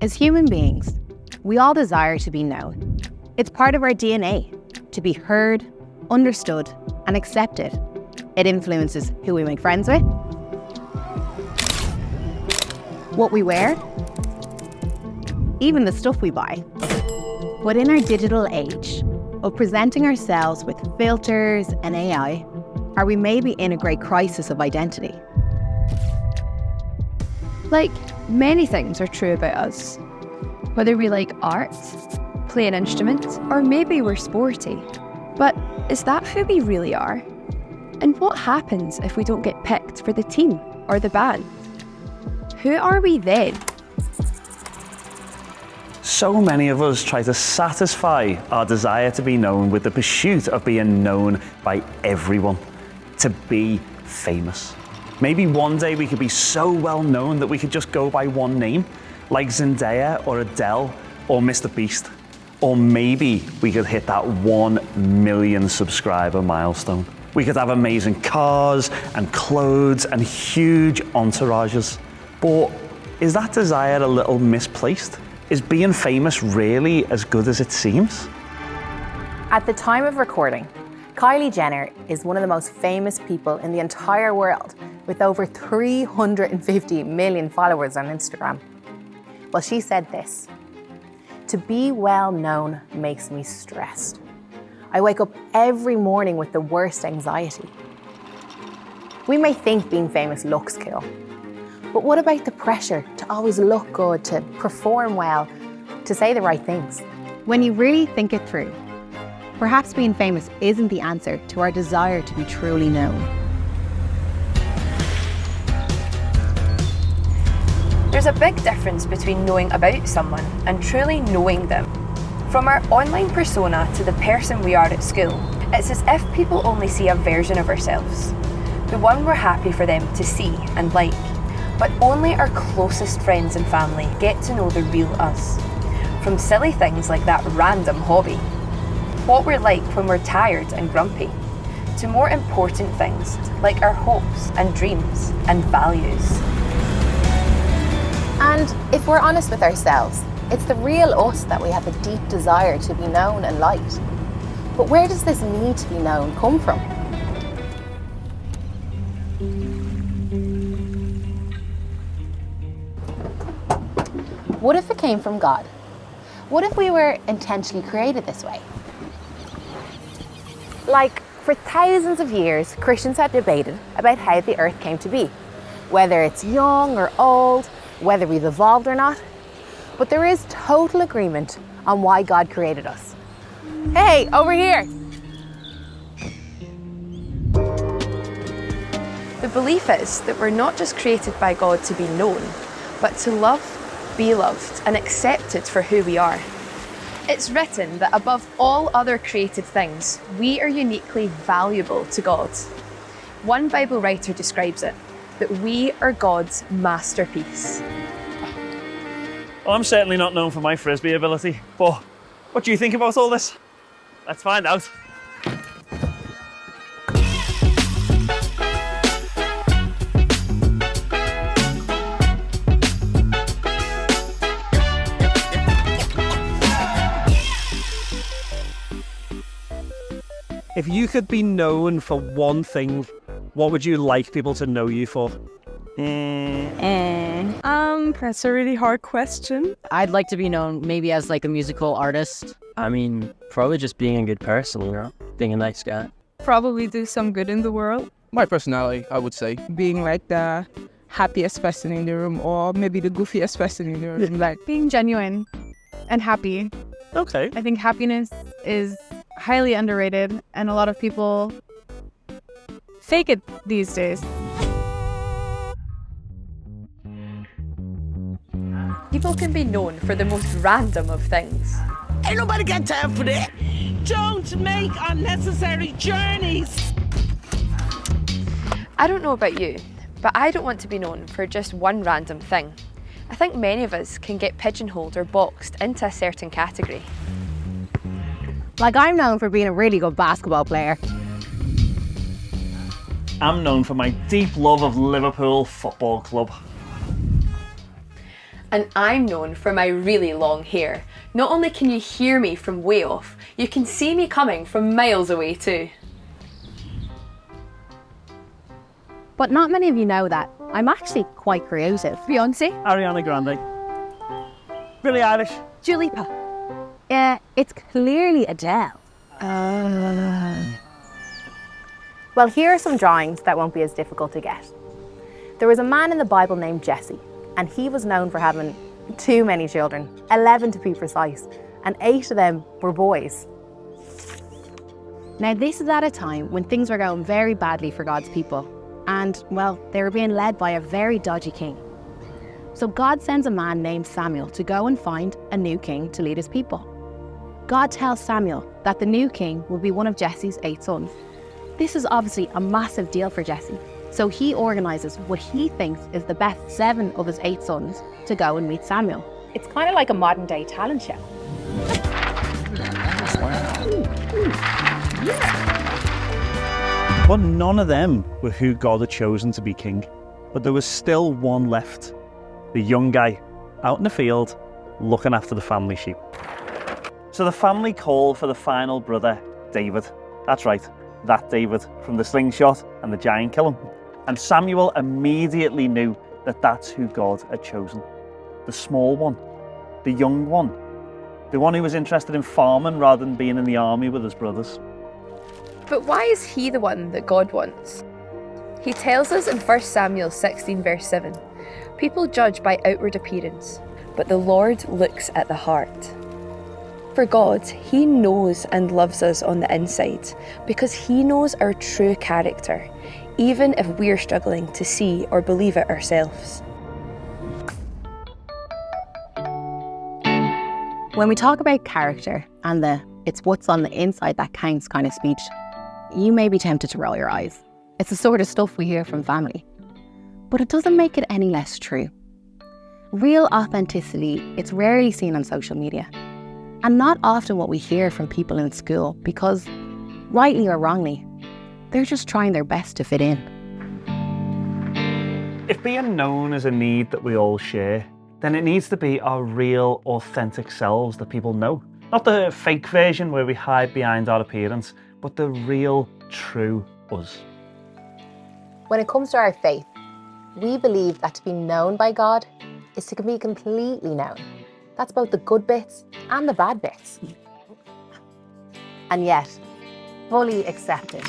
As human beings, we all desire to be known. It's part of our DNA, to be heard, understood, and accepted. It influences who we make friends with, what we wear, even the stuff we buy. But in our digital age of presenting ourselves with filters and AI, are we maybe in a great crisis of identity? Like, many things are true about us. Whether we like art, play an instrument, or maybe we're sporty. But is that who we really are? And what happens if we don't get picked for the team or the band? Who are we then? So many of us try to satisfy our desire to be known with the pursuit of being known by everyone, to be famous. Maybe one day we could be so well known that we could just go by one name, like Zendaya or Adele or Mr. Beast. Or maybe we could hit that 1 million subscriber milestone. We could have amazing cars and clothes and huge entourages. But is that desire a little misplaced? Is being famous really as good as it seems? At the time of recording, Kylie Jenner is one of the most famous people in the entire world, with over 350 million followers on Instagram. Well, she said this: "To be well known makes me stressed. I wake up every morning with the worst anxiety." We may think being famous looks cool, but what about the pressure to always look good, to perform well, to say the right things? When you really think it through, perhaps being famous isn't the answer to our desire to be truly known. There's a big difference between knowing about someone and truly knowing them. From our online persona to the person we are at school, it's as if people only see a version of ourselves, the one we're happy for them to see and like. But only our closest friends and family get to know the real us. From silly things like that random hobby, what we're like when we're tired and grumpy, to more important things like our hopes and dreams and values. And if we're honest with ourselves, it's the real us that we have a deep desire to be known and liked. But where does this need to be known come from? What if it came from God? What if we were intentionally created this way? Like, for thousands of years, Christians have debated about how the earth came to be, whether it's young or old, whether we've evolved or not. But there is total agreement on why God created us. Hey, over here! The belief is that we're not just created by God to be known, but to love, be loved, and accepted for who we are. It's written that above all other created things, we are uniquely valuable to God. One Bible writer describes it, that we are God's masterpiece. Well, I'm certainly not known for my frisbee ability, but what do you think about all this? Let's find out. If you could be known for one thing, what would you like people to know you for? That's a really hard question. I'd like to be known maybe as like a musical artist. I mean, probably just being a good person, you know? Being a nice guy. Probably do some good in the world. My personality, I would say. Being like the happiest person in the room, or maybe the goofiest person in the room. Like being genuine and happy. Okay. I think happiness is highly underrated, and a lot of people fake it these days. People can be known for the most random of things. Ain't nobody got time for that. Don't make unnecessary journeys. I don't know about you, but I don't want to be known for just one random thing. I think many of us can get pigeonholed or boxed into a certain category. Like, I'm known for being a really good basketball player. I'm known for my deep love of Liverpool Football Club. And I'm known for my really long hair. Not only can you hear me from way off, you can see me coming from miles away too. But not many of you know that I'm actually quite creative. Beyonce, Ariana Grande. Billie Eilish. Dua Lipa. It's clearly Adele. Well, here are some drawings that won't be as difficult to get. There was a man in the Bible named Jesse, and he was known for having too many children, 11 to be precise, and 8 of them were boys. Now, this is at a time when things were going very badly for God's people, and, well, they were being led by a very dodgy king. So God sends a man named Samuel to go and find a new king to lead his people. God tells Samuel that the new king will be one of Jesse's 8 sons. This is obviously a massive deal for Jesse, so he organises what he thinks is the best 7 of his 8 sons to go and meet Samuel. It's kind of like a modern day talent show. But none of them were who God had chosen to be king. But there was still one left. The young guy, out in the field, looking after the family sheep. So the family called for the final brother, David. That's right, that David from the slingshot and the giant killing. And Samuel immediately knew that that's who God had chosen. The small one, the young one, the one who was interested in farming rather than being in the army with his brothers. But why is he the one that God wants? He tells us in 1 Samuel 16 verse 7, people judge by outward appearance, but the Lord looks at the heart. For God, He knows and loves us on the inside because He knows our true character, even if we're struggling to see or believe it ourselves. When we talk about character and the "it's what's on the inside that counts" kind of speech, you may be tempted to roll your eyes. It's the sort of stuff we hear from family. But it doesn't make it any less true. Real authenticity, it's rarely seen on social media. And not often what we hear from people in school because, rightly or wrongly, they're just trying their best to fit in. If being known is a need that we all share, then it needs to be our real, authentic selves that people know. Not the fake version where we hide behind our appearance, but the real, true us. When it comes to our faith, we believe that to be known by God is to be completely known. That's both the good bits and the bad bits. And yet, fully accepted.